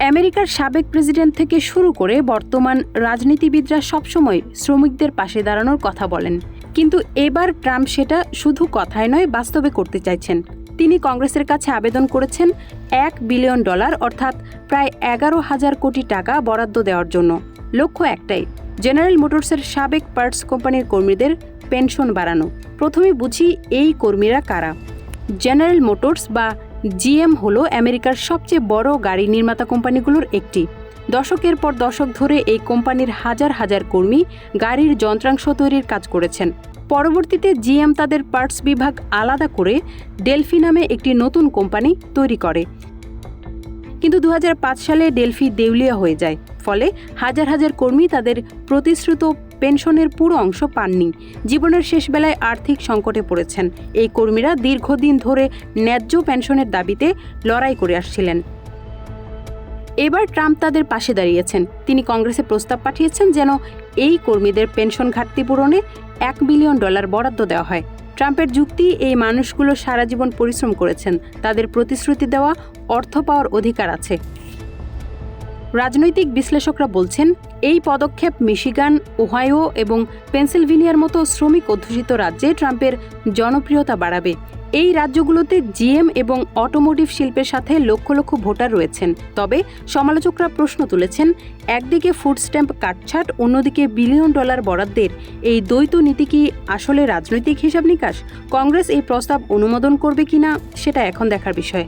আমেরিকার সাবেক প্রেসিডেন্ট থেকে শুরু করে বর্তমান রাজনীতিবিদরা সবসময় শ্রমিকদের পাশে দাঁড়ানোর কথা বলেন, কিন্তু এবার ট্রাম্প সেটা শুধু কথায় নয়, বাস্তবে করতে চাইছেন। তিনি কংগ্রেসের কাছে আবেদন করেছেন $1 বিলিয়ন, অর্থাৎ প্রায় 11,000 কোটি টাকা বরাদ্দ দেওয়ার জন্য। লক্ষ্য একটাই, জেনারেল মোটরসের সাবেক পার্টস কোম্পানির কর্মীদের পেনশন বাড়ানো। প্রথমে বুঝি এই কর্মীরা কারা। জেনারেল মোটরস বা জিএম হলো আমেরিকার সবচেয়ে বড় গাড়ি নির্মাতা কোম্পানিগুলোর একটি। দশকের পর দশক ধরে এই কোম্পানির হাজার হাজার কর্মী গাড়ির যন্ত্রাংশ তৈরির কাজ করেছেন। পরবর্তীতে জিএম তাদের পার্টস বিভাগ আলাদা করে ডেলফি নামে একটি নতুন কোম্পানি তৈরি করে। কিন্তু 2005 সালে ডেলফি দেউলিয়া হয়ে যায়। ফলে হাজার হাজার কর্মী তাদের প্রতিশ্রুত পেনশনের পুরো অংশ পাননি। জীবনের শেষ বেলায় আর্থিক সংকটে পড়েছেন এই কর্মীরা। দীর্ঘদিন ধরে ন্যায্য পেনশনের দাবিতে লড়াই করে আসছিলেন। এবার ট্রাম্প তাদের পাশে দাঁড়িয়েছেন। তিনি কংগ্রেসে প্রস্তাব পাঠিয়েছেন যেন এই কর্মীদের পেনশন ঘাটতি পূরণে $1 বিলিয়ন বরাদ্দ দেওয়া হয়। ট্রাম্পের যুক্তি, এই মানুষগুলো সারা জীবন পরিশ্রম করেছেন, তাদের প্রতিশ্রুতি দেওয়া অর্থ পাওয়ার অধিকার আছে। রাজনৈতিক বিশ্লেষকরা বলছেন, এই পদক্ষেপ মিশিগান, ওহাইও এবং পেনসিলভেনিয়ার মতো শ্রমিক অধ্যুষিত রাজ্যে ট্রাম্পের জনপ্রিয়তা বাড়াবে। এই রাজ্যগুলোতে জিএম এবং অটোমোটিভ শিল্পের সাথে লক্ষ লক্ষ ভোটার রয়েছেন। তবে সমালোচকরা প্রশ্ন তুলেছেন, একদিকে ফুড স্ট্যাম্প কাটছাঁট, অন্যদিকে $1 বিলিয়ন বরাদ্দের এই দ্বৈত নীতি কি আসলে রাজনৈতিক হিসাব নিকাশ? কংগ্রেস এই প্রস্তাব অনুমোদন করবে কিনা সেটা এখন দেখার বিষয়।